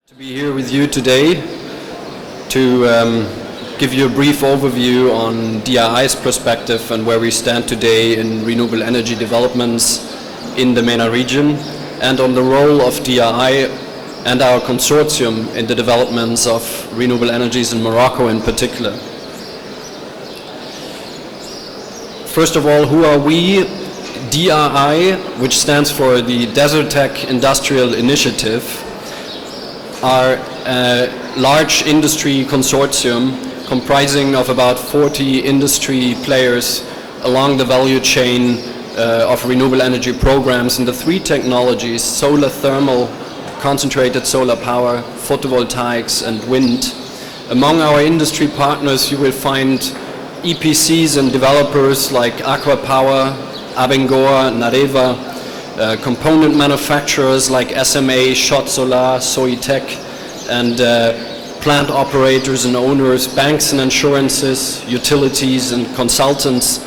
To be here with you today to give you a brief overview on DRI's perspective and where we stand today in renewable energy developments in the MENA region, and on the role of DRI and our consortium in the developments of renewable energies in Morocco in particular. First of all, who are we? DRI, which stands for the Desertec Industrial Initiative, are a large industry consortium comprising of about 40 industry players along the value chain of renewable energy programs in the three technologies: solar thermal, concentrated solar power, photovoltaics, and wind. Among our industry partners you will find EPCs and developers like Aqua Power, Abengoa, Nareva, component manufacturers like SMA, Shot Solar, Soitec, and plant operators and owners, banks and insurances, utilities and consultants,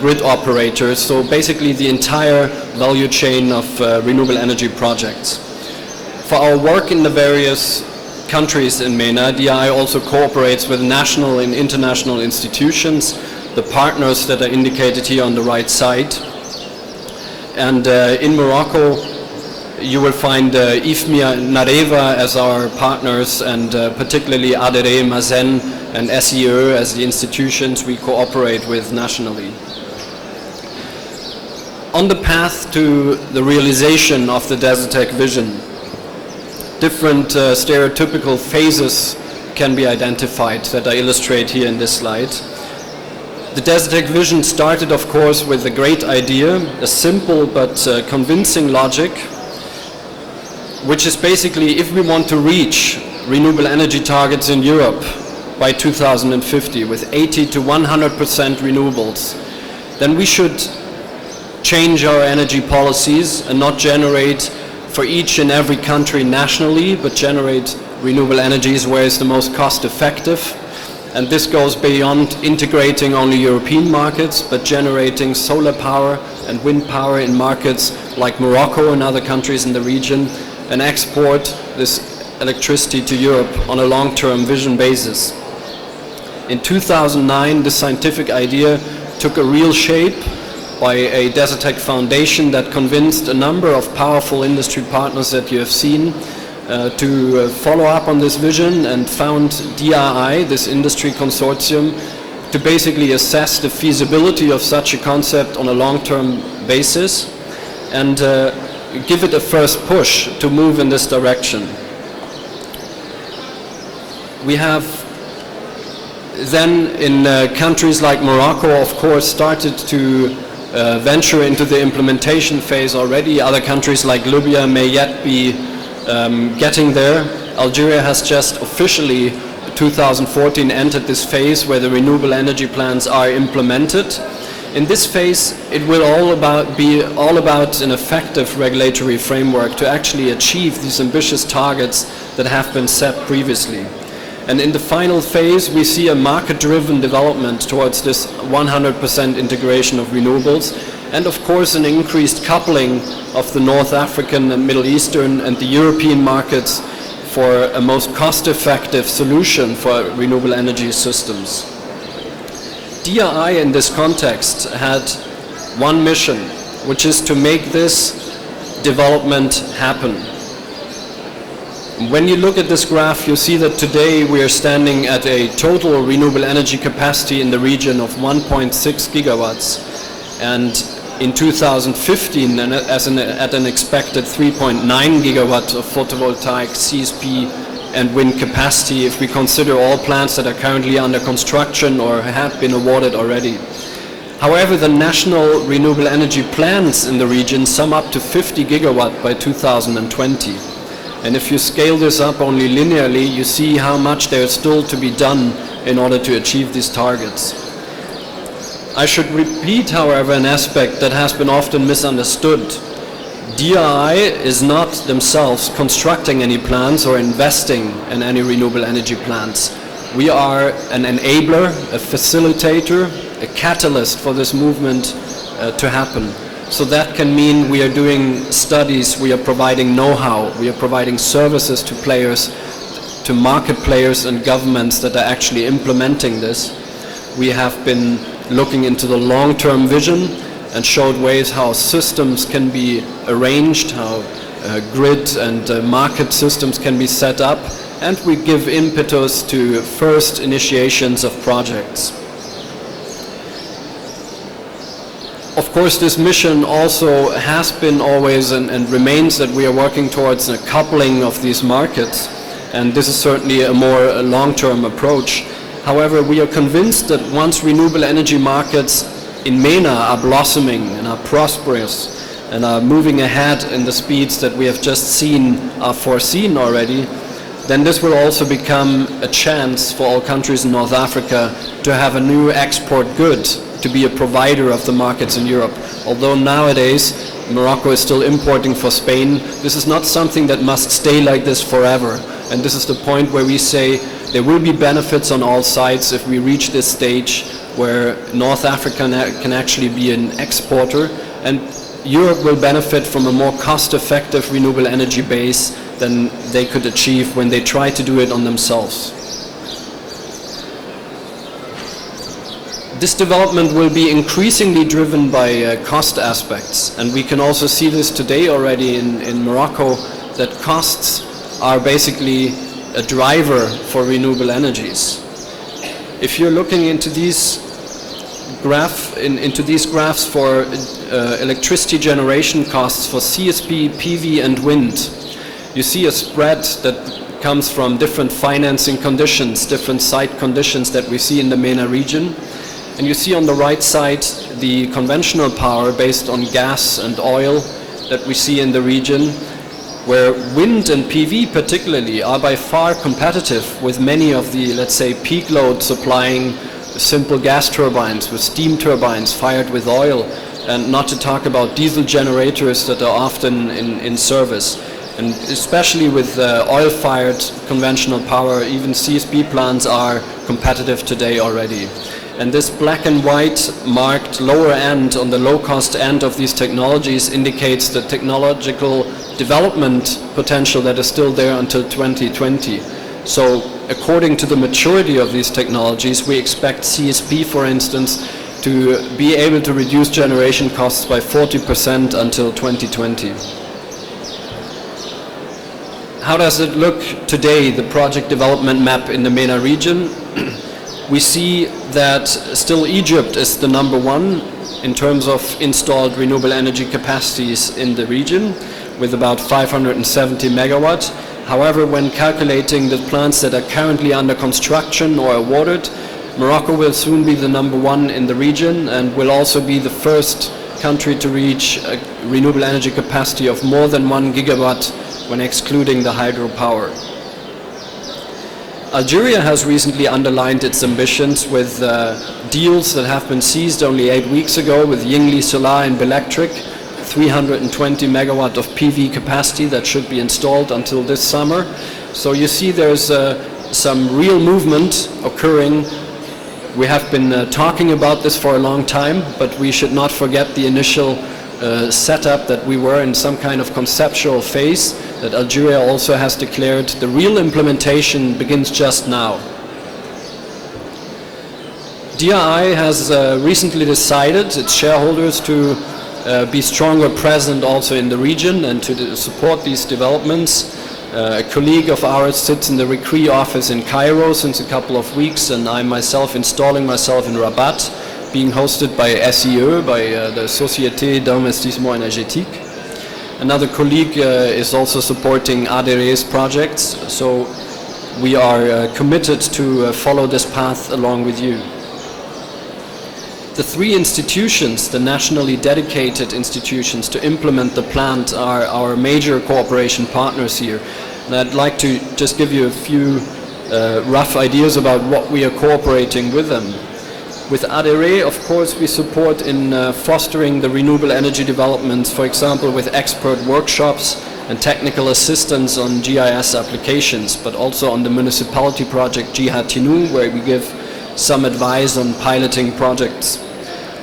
grid operators. So basically the entire value chain of renewable energy projects. For our work in the various countries in MENA, DI also cooperates with national and international institutions, the partners that are indicated here on the right side. And in Morocco, you will find IFMI and Nareva as our partners, and particularly ADRE, Mazen, and SIE as the institutions we cooperate with nationally. On the path to the realization of the Desertec vision, different stereotypical phases can be identified that I illustrate here in this slide. The Desertec vision started, of course, with a great idea, a simple but convincing logic, which is basically, if we want to reach renewable energy targets in Europe by 2050 with 80 to 100% renewables, then we should change our energy policies and not generate for each and every country nationally, but generate renewable energies where it's the most cost effective. And this goes beyond integrating only European markets, but generating solar power and wind power in markets like Morocco and other countries in the region, and export this electricity to Europe on a long-term vision basis. In 2009, this scientific idea took a real shape by a Desertec Foundation that convinced a number of powerful industry partners that you have seen to follow up on this vision, and found DRI, this industry consortium, to basically assess the feasibility of such a concept on a long-term basis and give it a first push to move in this direction. We have then in countries like Morocco, of course, started to venture into the implementation phase already. Other countries like Libya may yet be getting there. Algeria has just officially 2014 entered this phase where the renewable energy plans are implemented. In this phase, it will be all about an effective regulatory framework to actually achieve these ambitious targets that have been set previously. And in the final phase, we see a market-driven development towards this 100% integration of renewables, and of course an increased coupling of the North African and Middle Eastern and the European markets for a most cost-effective solution for renewable energy systems. DRI in this context had one mission, which is to make this development happen. When you look at this graph, you see that today we are standing at a total renewable energy capacity in the region of 1.6 gigawatts, and in 2015 at an expected 3.9 gigawatts of photovoltaic, CSP and wind capacity if we consider all plants that are currently under construction or have been awarded already. However, the national renewable energy plans in the region sum up to 50 gigawatt by 2020. And if you scale this up only linearly, you see how much there is still to be done in order to achieve these targets. I should repeat, however, an aspect that has been often misunderstood. DRI is not themselves constructing any plants or investing in any renewable energy plants. We are an enabler, a facilitator, a catalyst for this movement to happen. So that can mean we are doing studies, we are providing know-how, we are providing services to players, to market players and governments that are actually implementing this. We have been looking into the long-term vision and showed ways how systems can be arranged, how grid and market systems can be set up, and we give impetus to first initiations of projects. Of course, this mission also has been always and remains that we are working towards a coupling of these markets, and this is certainly a more long-term approach. However, we are convinced that once renewable energy markets in MENA are blossoming and are prosperous and are moving ahead in the speeds that we have just seen are foreseen already, then this will also become a chance for all countries in North Africa to have a new export good, to be a provider of the markets in Europe. Although nowadays Morocco is still importing for Spain, this is not something that must stay like this forever. And this is the point where we say there will be benefits on all sides if we reach this stage where North Africa can actually be an exporter, and Europe will benefit from a more cost-effective renewable energy base than they could achieve when they try to do it on themselves. This development will be increasingly driven by cost aspects, and we can also see this today already in Morocco, that costs are basically a driver for renewable energies. If you're looking into these graphs for electricity generation costs for CSP, PV and wind, you see a spread that comes from different financing conditions, different site conditions that we see in the MENA region. And you see on the right side the conventional power based on gas and oil that we see in the region, where wind and PV particularly are by far competitive with many of the, let's say, peak load supplying simple gas turbines, with steam turbines fired with oil, and not to talk about diesel generators that are often in service. And especially with oil-fired conventional power, even CSP plants are competitive today already. And this black and white marked lower end on the low-cost end of these technologies indicates the technological development potential that is still there until 2020. So according to the maturity of these technologies, we expect CSP, for instance, to be able to reduce generation costs by 40% until 2020. How does it look today, the project development map in the MENA region? We see that still Egypt is the number one in terms of installed renewable energy capacities in the region, with about 570 megawatt. However, when calculating the plants that are currently under construction or awarded, Morocco will soon be the number one in the region and will also be the first country to reach a renewable energy capacity of more than 1 gigawatt when excluding the hydropower. Algeria has recently underlined its ambitions with deals that have been seized only 8 weeks ago with Yingli Solaire and Belectric, 320 megawatt of PV capacity that should be installed until this summer. So you see there's some real movement occurring. We have been talking about this for a long time, but we should not forget the initial setup that we were in some kind of conceptual phase, that Algeria also has declared the real implementation begins just now. DRI has recently decided its shareholders to be stronger present also in the region and to support these developments. A colleague of ours sits in the RECRE office in Cairo since a couple of weeks, and I'm myself installing myself in Rabat, being hosted by SEE, by the Société d'Investissement Énergétique. Another colleague is also supporting ADRE's projects, so we are committed to follow this path along with you. The three institutions, the nationally dedicated institutions to implement the plant, are our major cooperation partners here. And I'd like to just give you a few rough ideas about what we are cooperating with them. With ADRE, of course, we support in fostering the renewable energy developments, for example, with expert workshops and technical assistance on GIS applications, but also on the municipality project Jihad Tinu, where we give some advice on piloting projects.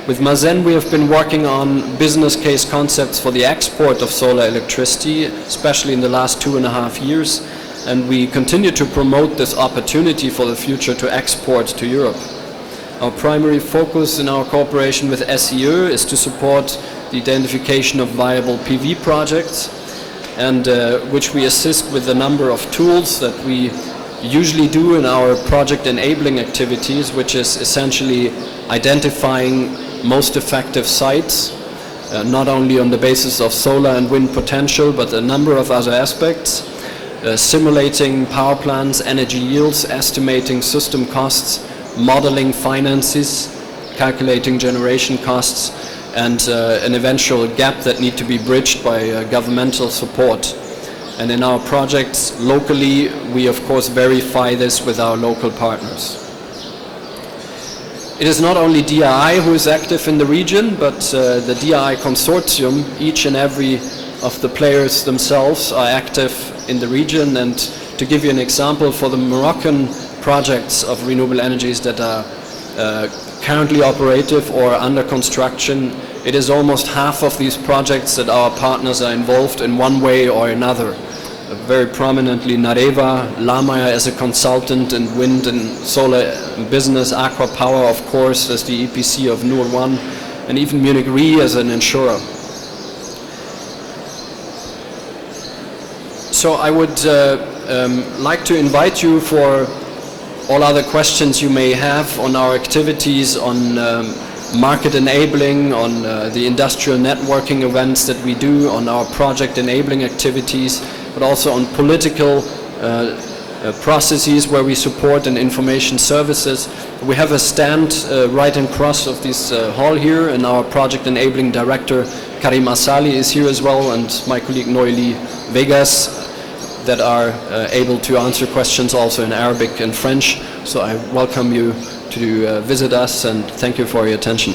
With Mazen, we have been working on business case concepts for the export of solar electricity, especially in the last 2.5 years, and we continue to promote this opportunity for the future to export to Europe. Our primary focus in our cooperation with SEE is to support the identification of viable PV projects, and which we assist with a number of tools that we usually do in our project enabling activities, which is essentially identifying most effective sites, not only on the basis of solar and wind potential, but a number of other aspects, simulating power plants, energy yields, estimating system costs, modeling finances, calculating generation costs, and an eventual gap that need to be bridged by governmental support. And in our projects locally, we of course verify this with our local partners. It is not only DRI who is active in the region, but the DRI consortium, each and every of the players themselves are active in the region. And to give you an example, for the Moroccan projects of renewable energies that are currently operative or under construction, it is almost half of these projects that our partners are involved in one way or another. Very prominently Nareva, Lamaya as a consultant in wind and solar business, Aqua Power of course as the EPC of Nur 1, and even Munich Re as an insurer. So I would like to invite you for all other questions you may have on our activities, on market enabling, on the industrial networking events that we do, on our project enabling activities, but also on political processes where we support and information services. We have a stand right across of this hall here, and our project enabling director Karim Asali is here as well, and my colleague Noeli Vegas, that are able to answer questions also in Arabic and French. So I welcome you to visit us, and thank you for your attention.